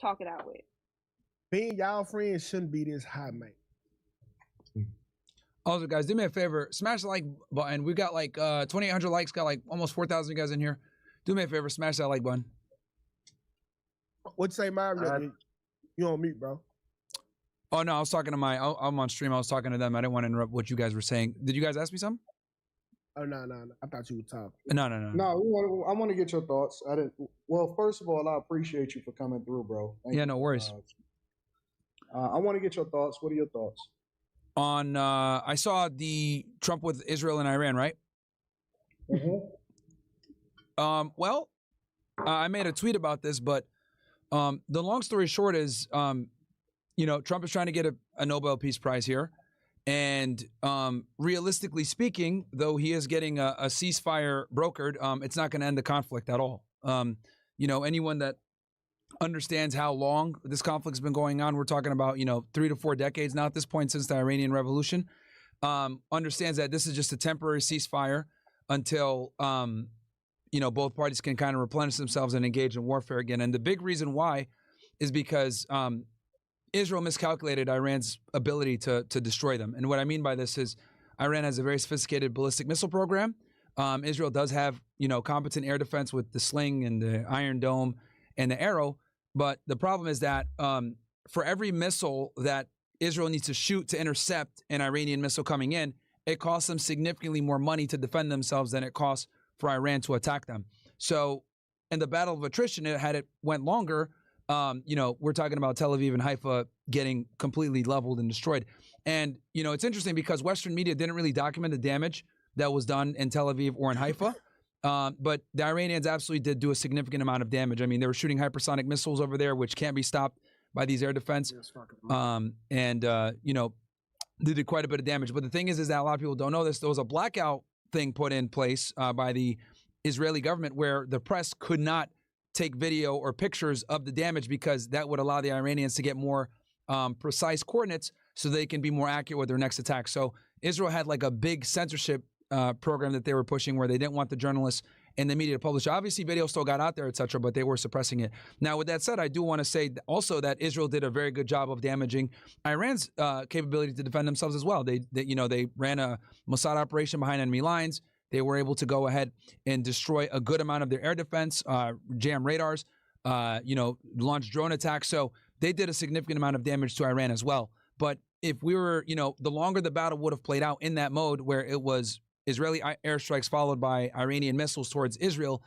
talk it out with. Being y'all friends shouldn't be this high, man. Also, guys, do me a favor. Smash the like button. We got like 2,800 likes. Got like almost 4,000 guys in here. Do me a favor. Smash that like button. What'd you say, Myron? You on mute, bro. Oh, no. I was talking to I'm on stream. I was talking to them. I didn't want to interrupt what you guys were saying. Did you guys ask me something? Oh, no. I thought you were talking. No. No, I want to get your thoughts. I didn't. Well, first of all, I appreciate you for coming through, bro. Thank you. No worries. I want to get your thoughts. What are your thoughts? On I saw the Trump with Israel and Iran, right? Mm-hmm. Well, I made a tweet about this, but the long story short is, Trump is trying to get a Nobel Peace Prize here. And realistically speaking, though he is getting a ceasefire brokered, it's not going to end the conflict at all. Anyone that understands how long this conflict's been going on, we're talking about, 3 to 4 decades now at this point since the Iranian Revolution, understands that this is just a temporary ceasefire until, both parties can kind of replenish themselves and engage in warfare again. And the big reason why is because Israel miscalculated Iran's ability to destroy them. And what I mean by this is Iran has a very sophisticated ballistic missile program. Israel does have, competent air defense with the Sling and the Iron Dome and the Arrow. But the problem is that for every missile that Israel needs to shoot to intercept an Iranian missile coming in, it costs them significantly more money to defend themselves than it costs for Iran to attack them. So in the battle of attrition, had it went longer, we're talking about Tel Aviv and Haifa getting completely leveled and destroyed. And, it's interesting because Western media didn't really document the damage that was done in Tel Aviv or in Haifa. But the Iranians absolutely did do a significant amount of damage. I mean, they were shooting hypersonic missiles over there, which can't be stopped by these air defense. They did quite a bit of damage. But the thing is that a lot of people don't know this. There was a blackout thing put in place by the Israeli government where the press could not take video or pictures of the damage because that would allow the Iranians to get more precise coordinates so they can be more accurate with their next attack. So Israel had like a big censorship program that they were pushing where they didn't want the journalists and the media to publish. Obviously, video still got out there, etc., but they were suppressing it. Now, with that said, I do want to say also that Israel did a very good job of damaging Iran's capability to defend themselves as well. They ran a Mossad operation behind enemy lines. They were able to go ahead and destroy a good amount of their air defense, jam radars, launch drone attacks. So they did a significant amount of damage to Iran as well. But if we were, the longer the battle would have played out in that mode where it was Israeli airstrikes followed by Iranian missiles towards Israel,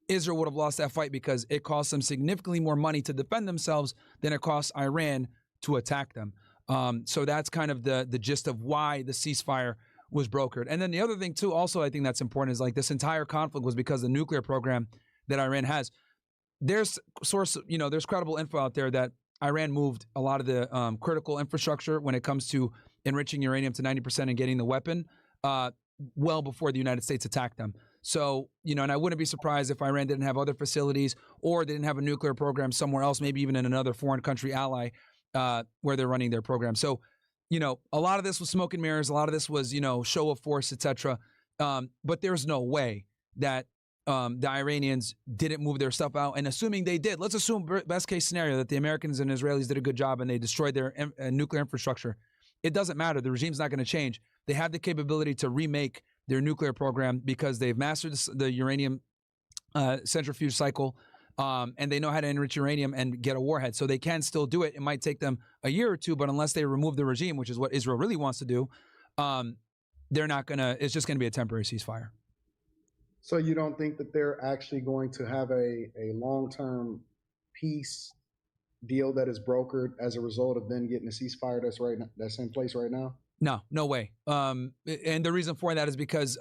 Israel would have lost that fight because it cost them significantly more money to defend themselves than it cost Iran to attack them. So that's kind of the gist of why the ceasefire was brokered. And then the other thing too, also I think that's important, is like this entire conflict was because of the nuclear program that Iran has. There's there's credible info out there that Iran moved a lot of the critical infrastructure when it comes to enriching uranium to 90% and getting the weapon well before the United States attacked them. So, and I wouldn't be surprised if Iran didn't have other facilities or they didn't have a nuclear program somewhere else, maybe even in another foreign country ally where they're running their program. So, a lot of this was smoke and mirrors. A lot of this was, show of force, etc. But there's no way that the Iranians didn't move their stuff out. And assuming they did, let's assume best case scenario that the Americans and Israelis did a good job and they destroyed their nuclear infrastructure. It doesn't matter. The regime's not going to change. They have the capability to remake their nuclear program because they've mastered the uranium centrifuge cycle, and they know how to enrich uranium and get a warhead. So they can still do it. It might take them a year or two, but unless they remove the regime, which is what Israel really wants to do, they're not going to, it's just going to be a temporary ceasefire. So you don't think that they're actually going to have a long-term peace deal that is brokered as a result of them getting a ceasefire that's in place right now? No way. And the reason for that is because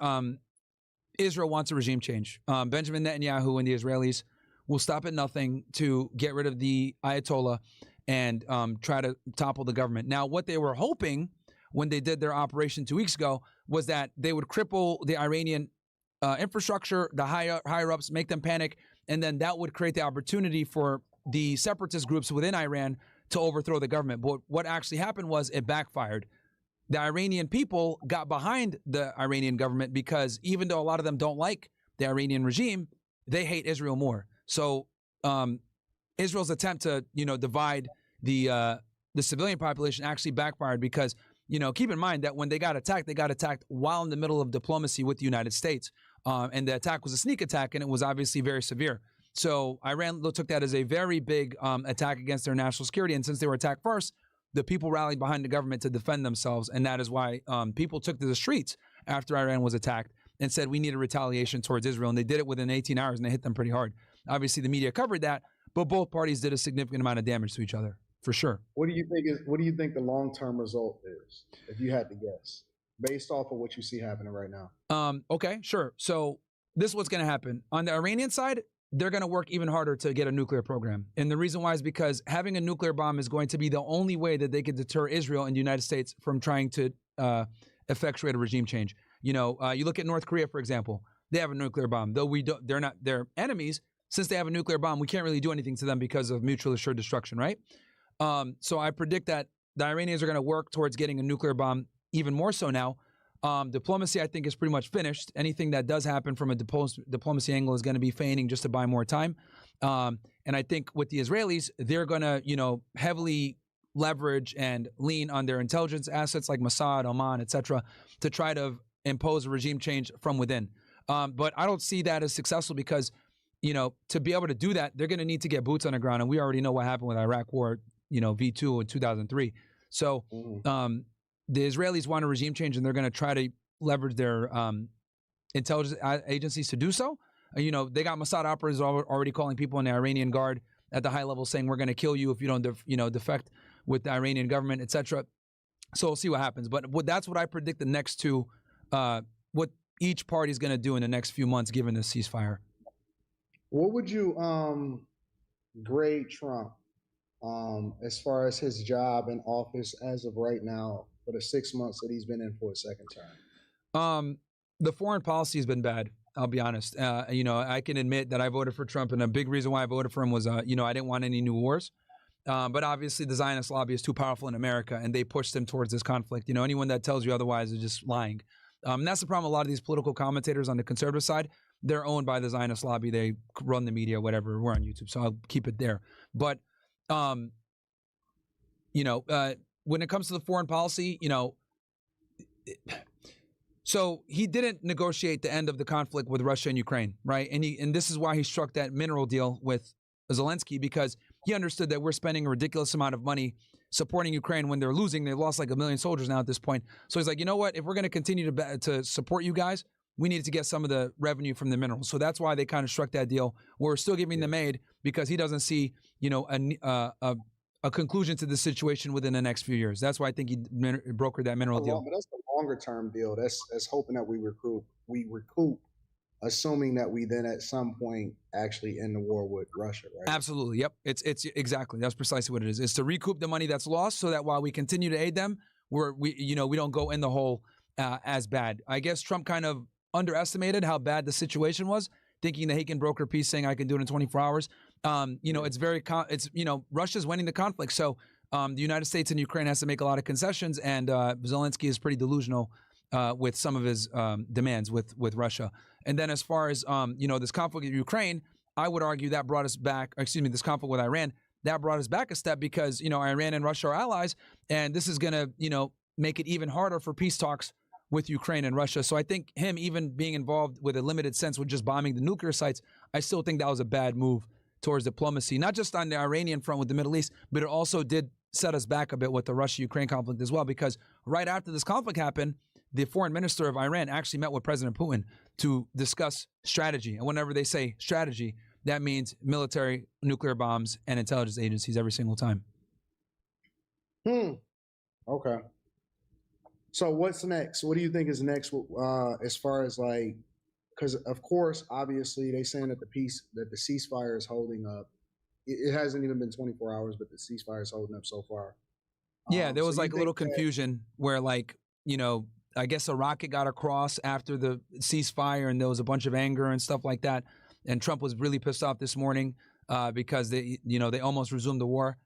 Israel wants a regime change. Benjamin Netanyahu and the Israelis will stop at nothing to get rid of the Ayatollah and try to topple the government. Now, what they were hoping when they did their operation 2 weeks ago was that they would cripple the Iranian infrastructure, the higher-ups, make them panic, and then that would create the opportunity for the separatist groups within Iran to overthrow the government. But what actually happened was it backfired. The Iranian people got behind the Iranian government because even though a lot of them don't like the Iranian regime, they hate Israel more. So Israel's attempt to, divide the civilian population actually backfired because, keep in mind that when they got attacked while in the middle of diplomacy with the United States. And the attack was a sneak attack, and it was obviously very severe. So Iran took that as a very big attack against their national security. And since they were attacked first, the people rallied behind the government to defend themselves. And that is why people took to the streets after Iran was attacked and said, we need a retaliation towards Israel. And they did it within 18 hours, and they hit them pretty hard. Obviously, the media covered that, but both parties did a significant amount of damage to each other, for sure. What do you think the long-term result is, if you had to guess, based off of what you see happening right now? Okay, sure. So this is what's going to happen. On the Iranian side, they're going to work even harder to get a nuclear program. And the reason why is because having a nuclear bomb is going to be the only way that they can deter Israel and the United States from trying to effectuate a regime change. You look at North Korea, for example. They have a nuclear bomb. Though they're enemies. Since they have a nuclear bomb, we can't really do anything to them because of mutually assured destruction, right? So I predict that the Iranians are going to work towards getting a nuclear bomb even more so now. Diplomacy, I think, is pretty much finished. Anything that does happen from a diplomacy angle is going to be feigning just to buy more time. And I think with the Israelis, they're going to, heavily leverage and lean on their intelligence assets like Mossad, Oman, etc., to try to impose a regime change from within. But I don't see that as successful because, to be able to do that, they're going to need to get boots on the ground. And we already know what happened with Iraq War, V2 in 2003. So, the Israelis want a regime change, and they're going to try to leverage their intelligence agencies to do so. They got Mossad operatives already calling people in the Iranian Guard at the high level saying, we're going to kill you if you don't, defect with the Iranian government, etc. So we'll see what happens. But that's what I predict the next two, what each party is going to do in the next few months, given the ceasefire. What would you grade Trump as far as his job in office as of right now for the 6 months that he's been in for a second term? The foreign policy has been bad. I'll be honest. I can admit that I voted for Trump, and a big reason why I voted for him was, I didn't want any new wars. But obviously, the Zionist lobby is too powerful in America, and they pushed them towards this conflict. Anyone that tells you otherwise is just lying. And that's the problem. A lot of these political commentators on the conservative side, they're owned by the Zionist lobby. They run the media, whatever. We're on YouTube, so I'll keep it there. But, when it comes to the foreign policy, so he didn't negotiate the end of the conflict with Russia and Ukraine, right? And this is why he struck that mineral deal with Zelensky, because he understood that we're spending a ridiculous amount of money supporting Ukraine when they're losing. They've lost like 1 million soldiers now at this point. So he's like, you know what? If we're going to continue to support you guys, we needed to get some of the revenue from the minerals. So that's why they kind of struck that deal. We're still giving them aid because he doesn't see, a conclusion to the situation within the next few years. That's why I think he brokered that mineral deal. But that's a longer term deal. That's hoping that we recoup, assuming that we then at some point actually end the war with Russia, right? Absolutely. Yep. It's exactly. That's precisely what it is. It's to recoup the money that's lost so that while we continue to aid them, we don't go in the hole as bad. I guess Trump kind of underestimated how bad the situation was, thinking that he can broker peace, saying I can do it in 24 hours. Russia's winning the conflict. So the United States and Ukraine has to make a lot of concessions, and Zelensky is pretty delusional with some of his demands with Russia. And then as far as, this conflict with Ukraine, I would argue that brought us back, this conflict with Iran, that brought us back a step because, Iran and Russia are allies, and this is going to, make it even harder for peace talks with Ukraine and Russia. So I think him even being involved with a limited sense with just bombing the nuclear sites, I still think that was a bad move towards diplomacy, not just on the Iranian front with the Middle East, but it also did set us back a bit with the Russia-Ukraine conflict as well, because right after this conflict happened, the foreign minister of Iran actually met with President Putin to discuss strategy. And whenever they say strategy, that means military, nuclear bombs, and intelligence agencies every single time. Okay. So what's next? What do you think is next as far as because of course, obviously they saying that the ceasefire is holding up. It hasn't even been 24 hours, but the ceasefire is holding up so far. Yeah, there was a little confusion where I guess a rocket got across after the ceasefire, and there was a bunch of anger and stuff like that. And Trump was really pissed off this morning because they almost resumed the war.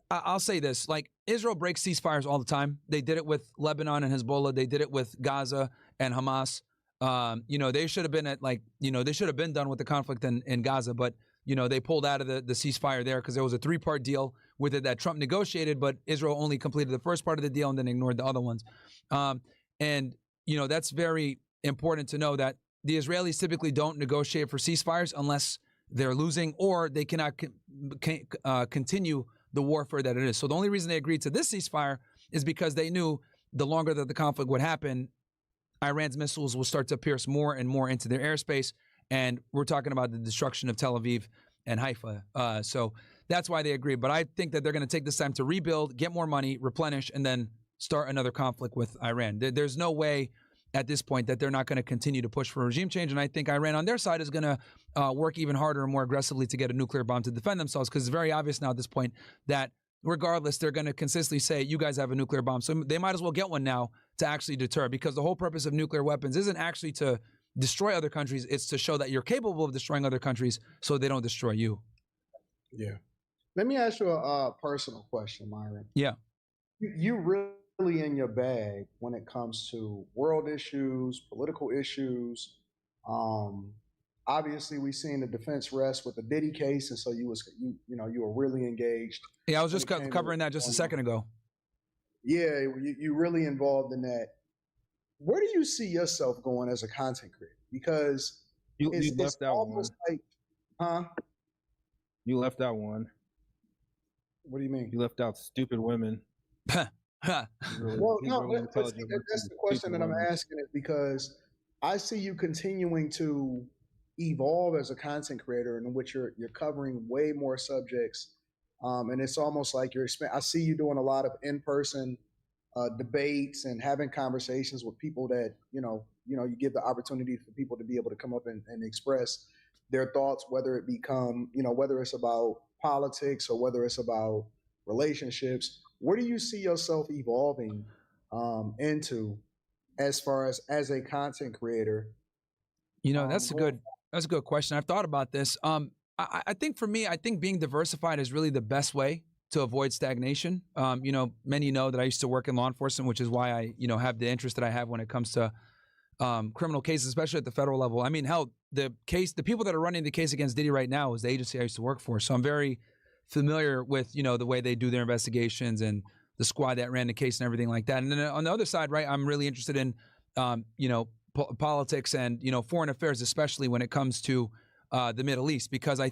I'll say this, Israel breaks ceasefires all the time. They did it with Lebanon and Hezbollah. They did it with Gaza and Hamas. They should have been they should have been done with the conflict in Gaza, but they pulled out of the ceasefire there because there was a 3-part deal with it that Trump negotiated, but Israel only completed the first part of the deal and then ignored the other ones. And that's very important to know that the Israelis typically don't negotiate for ceasefires unless they're losing or they cannot continue the warfare that it is. So the only reason they agreed to this ceasefire is because they knew the longer that the conflict would happen, Iran's missiles will start to pierce more and more into their airspace. And we're talking about the destruction of Tel Aviv and Haifa. So that's why they agree. But I think that they're going to take this time to rebuild, get more money, replenish, and then start another conflict with Iran. There's no way at this point that they're not going to continue to push for regime change. And I think Iran on their side is going to work even harder and more aggressively to get a nuclear bomb to defend themselves, because it's very obvious now at this point that regardless, they're going to consistently say, you guys have a nuclear bomb. So they might as well get one now to actually deter, because the whole purpose of nuclear weapons isn't actually to destroy other countries. It's to show that you're capable of destroying other countries so they don't destroy you. Yeah. Let me ask you a personal question, Myron. Yeah. You really in your bag when it comes to world issues, political issues. Obviously, we seen the defense rest with the Diddy case, and so you were really engaged. Yeah, I was just covering that just a second ago. Yeah, you really involved in that. Where do you see yourself going as a content creator? Because you left out almost one. Like, You left out one. What do you mean? You left out stupid women. Well, no, that's the question that I'm asking, it because I see you continuing to evolve as a content creator, in which you're covering way more subjects, and it's almost like I see you doing a lot of in-person debates and having conversations with people that you give the opportunity for people to be able to come up and express their thoughts, whether it become whether it's about politics or whether it's about relationships. Where do you see yourself evolving into as far as a content creator? That's a good question. I've thought about this. I think for me, I think being diversified is really the best way to avoid stagnation. Many know that I used to work in law enforcement, which is why I, have the interest that I have when it comes to criminal cases, especially at the federal level. I mean, hell, the people that are running the case against Diddy right now is the agency I used to work for. So I'm very familiar with, the way they do their investigations and the squad that ran the case and everything like that. And then on the other side, right, I'm really interested in, politics and, foreign affairs, especially when it comes to the Middle East, because my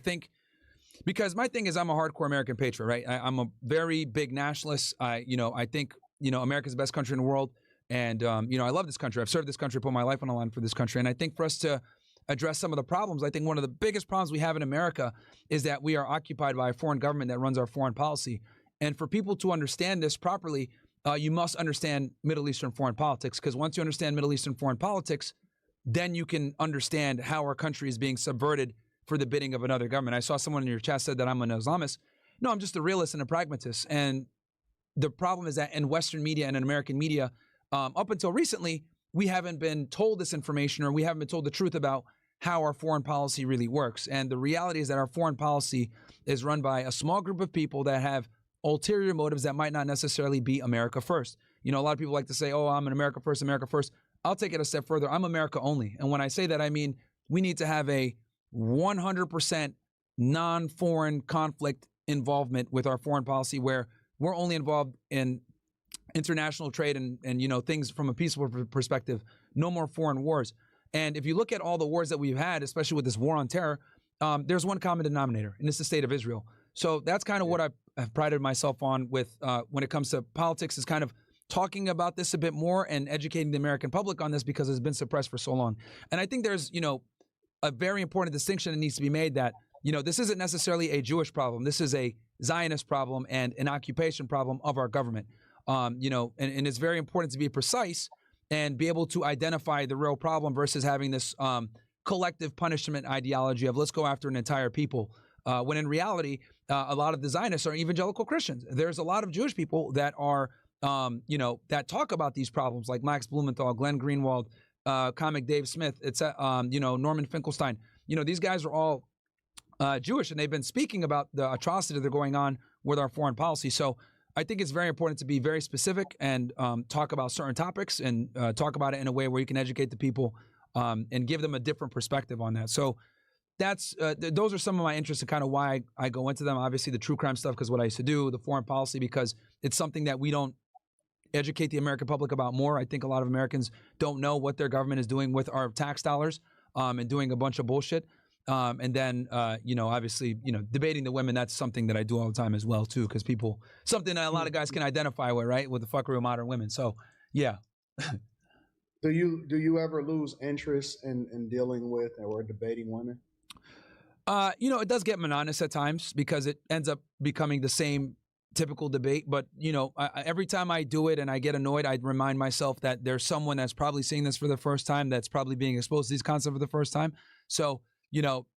thing is I'm a hardcore American patriot, right? I'm a very big nationalist. I think, America's the best country in the world. And, I love this country. I've served this country, put my life on the line for this country. And I think for us to address some of the problems, I think one of the biggest problems we have in America is that we are occupied by a foreign government that runs our foreign policy. And for people to understand this properly, you must understand Middle Eastern foreign politics, because once you understand Middle Eastern foreign politics, then you can understand how our country is being subverted for the bidding of another government. I saw someone in your chat said that I'm an Islamist. No, I'm just a realist and a pragmatist. And the problem is that in Western media and in American media, up until recently, we haven't been told this information, or we haven't been told the truth about how our foreign policy really works. And the reality is that our foreign policy is run by a small group of people that have ulterior motives that might not necessarily be America first. A lot of people like to say, oh, I'm an America first, America first. I'll take it a step further. I'm America only. And when I say that, I mean, we need to have a 100% non-foreign conflict involvement with our foreign policy, where we're only involved in international trade and things from a peaceful perspective, no more foreign wars. And if you look at all the wars that we've had, especially with this war on terror, there's one common denominator, and it's the state of Israel. So that's kind of what I've prided myself on with when it comes to politics, is kind of talking about this a bit more and educating the American public on this, because it's been suppressed for so long. And I think there's, a very important distinction that needs to be made, that, this isn't necessarily a Jewish problem. This is a Zionist problem and an occupation problem of our government. And it's very important to be precise and be able to identify the real problem versus having this collective punishment ideology of let's go after an entire people. When in reality, a lot of the Zionists are evangelical Christians. There's a lot of Jewish people that are, that talk about these problems, like Max Blumenthal, Glenn Greenwald, comic Dave Smith, Norman Finkelstein. These guys are all Jewish, and they've been speaking about the atrocity that are going on with our foreign policy. So I think it's very important to be very specific and talk about certain topics and talk about it in a way where you can educate the people and give them a different perspective on that. So that's those are some of my interests and kind of why I go into them. Obviously, the true crime stuff because what I used to do, the foreign policy because it's something that we don't educate the American public about more. I think a lot of Americans don't know what their government is doing with our tax dollars and doing a bunch of bullshit. And then, obviously, debating the women, that's something that I do all the time as well, too, because something that a lot of guys can identify with, right, with the fuckery of modern women. So, yeah. Do you ever lose interest in dealing with or debating women? It does get monotonous at times because it ends up becoming the same typical debate. But, every time I do it and I get annoyed, I remind myself that there's someone that's probably seeing this for the first time, that's probably being exposed to these concepts for the first time. So,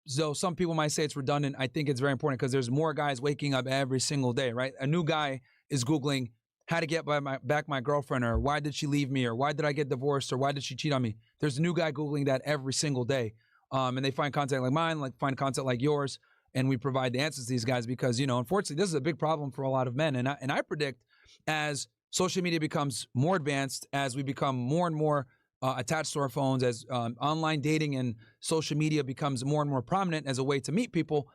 so some people might say it's redundant. I think it's very important because there's more guys waking up every single day, right? A new guy is Googling how to get back my girlfriend, or why did she leave me, or why did I get divorced, or why did she cheat on me? There's a new guy Googling that every single day. And they find content like mine, find content like yours, and we provide the answers to these guys because, unfortunately, this is a big problem for a lot of men. And I predict as social media becomes more advanced, as we become more and more attached to our phones, as online dating and social media becomes more and more prominent as a way to meet people,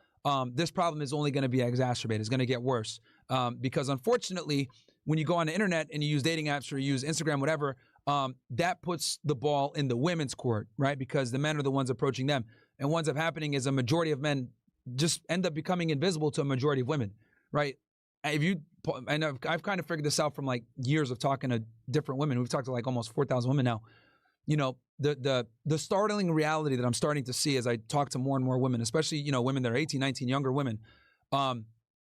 this problem is only going to be exacerbated. It's going to get worse because, unfortunately, when you go on the internet and you use dating apps or you use Instagram, whatever, that puts the ball in the women's court, right? Because the men are the ones approaching them. And what ends up happening is a majority of men just end up becoming invisible to a majority of women, right? And I've kind of figured this out from years of talking to different women. We've talked to almost 4,000 women now. The startling reality that I'm starting to see as I talk to more and more women, especially, women that are 18, 19, younger women,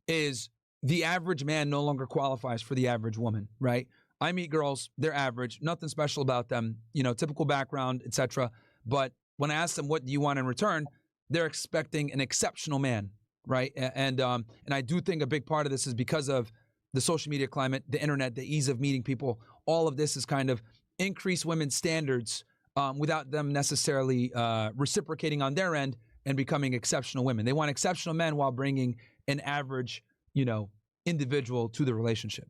is the average man no longer qualifies for the average woman, right? I meet girls, they're average, nothing special about them, typical background, etc. But when I ask them, what do you want in return? They're expecting an exceptional man, right? And I do think a big part of this is because of the social media climate, the internet, the ease of meeting people. All of this is kind of increase women's standards without them necessarily reciprocating on their end and becoming exceptional women. They want exceptional men while bringing an average, individual to the relationship.